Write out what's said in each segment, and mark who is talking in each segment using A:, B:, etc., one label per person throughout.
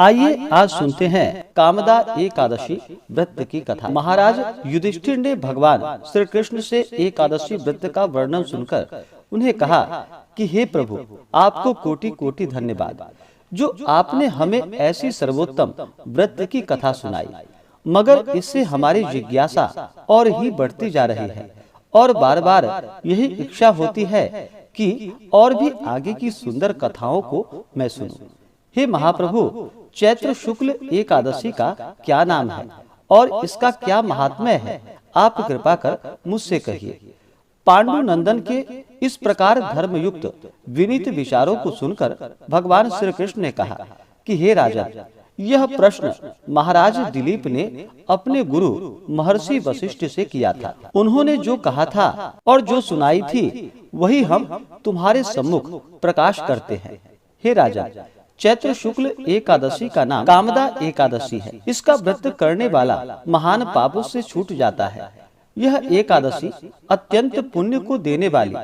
A: आइए आज सुनते हैं कामदा एकादशी व्रत की कथा। महाराज युधिष्ठिर ने भगवान श्री कृष्ण से एकादशी व्रत का वर्णन सुनकर उन्हें कहा कि हे प्रभु, आपको कोटि कोटि धन्यवाद जो आपने हमें ऐसी सर्वोत्तम व्रत की कथा सुनाई। मगर इससे हमारी जिज्ञासा और ही बढ़ती जा रही है और बार बार यही इच्छा होती है कि और भी आगे की सुंदर कथाओं को मैं सुनूं। हे महाप्रभु, चैत्र शुक्ल एकादशी का क्या नाम है और इसका क्या महात्म्य है, आप कृपा कर मुझसे कहिए। पांडु नंदन के इस प्रकार धर्मयुक्त विनीत विचारों को सुनकर भगवान श्री कृष्ण ने कहा कि हे राजन, यह प्रश्न महाराज दिलीप ने अपने गुरु महर्षि वशिष्ठ से किया था। उन्होंने जो कहा था और जो सुनाई थी वही हम तुम्हारे सम्मुख प्रकाश करते हैं। हे राजा, चैत्र शुक्ल एकादशी का नाम कामदा एकादशी है। इसका व्रत करने वाला महान पापों से छूट जाता है। यह एकादशी अत्यंत पुण्य को देने वाली,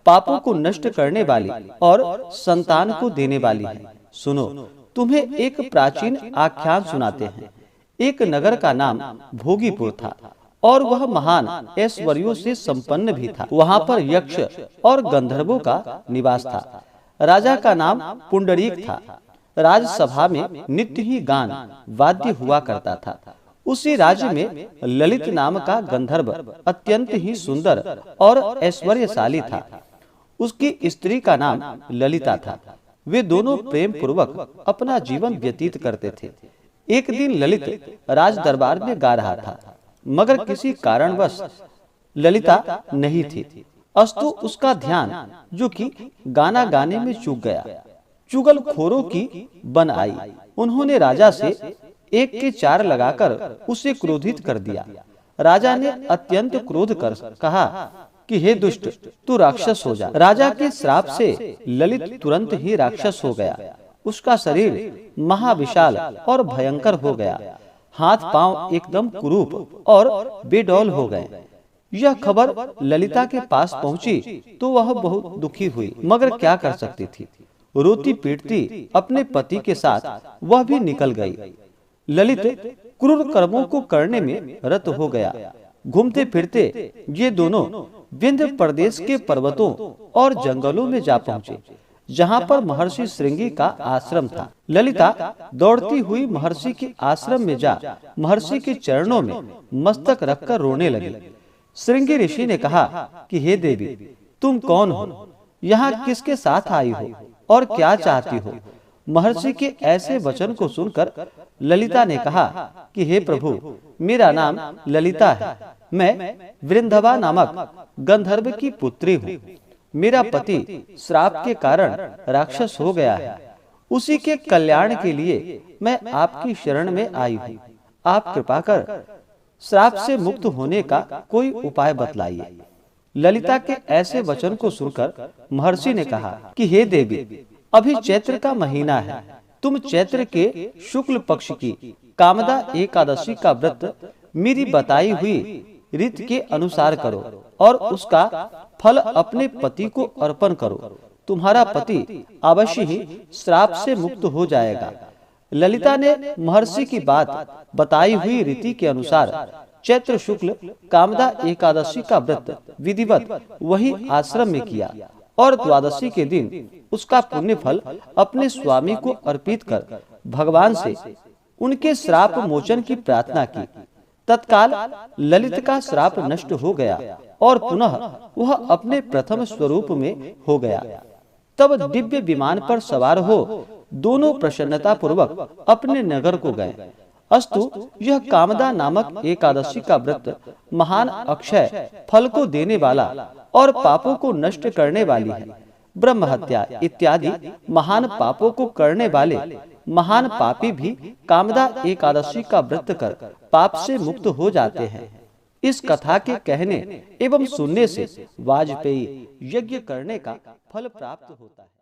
A: पापों को नष्ट करने वाली और संतान को देने वाली है। सुनो, तुम्हें एक प्राचीन आख्यान सुनाते हैं। एक नगर का नाम भोगीपुर था और वह महान ऐश्वर्यों से संपन्न भी था। वहाँ पर यक्ष और गंधर्वों का निवास था। राजा का नाम पुंडरीक था। राजसभा में नित्य ही गान वाद्य हुआ करता था। उसी राज्य में ललित नाम का गंधर्व अत्यंत ही सुंदर और ऐश्वर्यशाली था। उसकी स्त्री का नाम ललिता था। वे दोनों प्रेम पूर्वक अपना जीवन व्यतीत करते थे। एक दिन ललित राज दरबार में गा रहा था, मगर किसी कारणवश ललिता नहीं थी। अस्तु उसका ध्यान जो कि गाना गाने में चूक गया। चुगलखोरों की बन आई। उन्होंने राजा से एक के चार लगाकर उसे क्रोधित कर दिया। राजा ने अत्यंत क्रोध कर कहा कि हे दुष्ट, तू राक्षस हो जा। राजा के श्राप से ललित तुरंत ही राक्षस हो गया। उसका शरीर महाविशाल और भयंकर हो गया। हाथ पांव एकदम कुरूप और बेडौल हो गए। यह खबर ललिता के पास पहुंची तो वह बहुत दुखी हुई, मगर क्या कर सकती थी। रोती पीटती अपने पति के साथ वह भी निकल गई। ललित क्रूर कर्मों को करने में रत हो गया। घूमते फिरते ये दोनों विंध्य प्रदेश के पर्वतों और जंगलों में जा पहुँचे, जहाँ पर महर्षि श्रृंगी का आश्रम था। ललिता दौड़ती हुई महर्षि के आश्रम में जा महर्षि के चरणों में मस्तक रखकर रोने लगी। श्रृंगी ऋषि ने कहा कि हे देवी, तुम कौन हो, यहाँ किसके साथ आई हो और क्या चाहती हो। महर्षि के ऐसे वचन को सुनकर ललिता ने कहा कि हे प्रभु, मेरा नाम ललिता है। मैं वृंधवा नामक गंधर्व की पुत्री हूँ। मेरा पति श्राप के कारण राक्षस हो गया है। उसी के कल्याण के लिए मैं आपकी शरण में आई हूँ। आप कृपा कर श्राप से मुक्त होने का कोई उपाय बतलाइए। ललिता के ऐसे वचन को सुनकर महर्षि ने कहा कि हे देवी, अभी चैत्र का महीना है। तुम चैत्र के शुक्ल पक्ष की कामदा एकादशी का व्रत मेरी बताई हुई रीत के अनुसार करो और उसका फल अपने पति को अर्पण करो। तुम्हारा पति अवश्य ही श्राप से मुक्त हो जाएगा। ललिता ने महर्षि की बात बताई हुई रीति के अनुसार चैत्र शुक्ल कामदा एकादशी का व्रत विधिवत वही आश्रम में किया और द्वादशी के दिन उसका पुण्य फल अपने स्वामी को अर्पित कर भगवान से उनके श्राप मोचन की प्रार्थना की। तत्काल ललित का श्राप नष्ट हो गया और पुनः वह अपने प्रथम स्वरूप में हो गया। तब दिव्य विमान पर सवार हो दोनों प्रसन्नता पूर्वक अपने नगर को गए। अस्तु यह कामदा नामक एकादशी का व्रत महान अक्षय फल को देने वाला और पापों को नष्ट करने वाली है। ब्रह्म हत्या इत्यादि महान पापों को करने वाले महान पापी भी कामदा एकादशी का व्रत कर पाप से मुक्त हो जाते हैं। इस कथा के कहने एवं सुनने से वाजपेयी यज्ञ करने का फल प्राप्त होता है।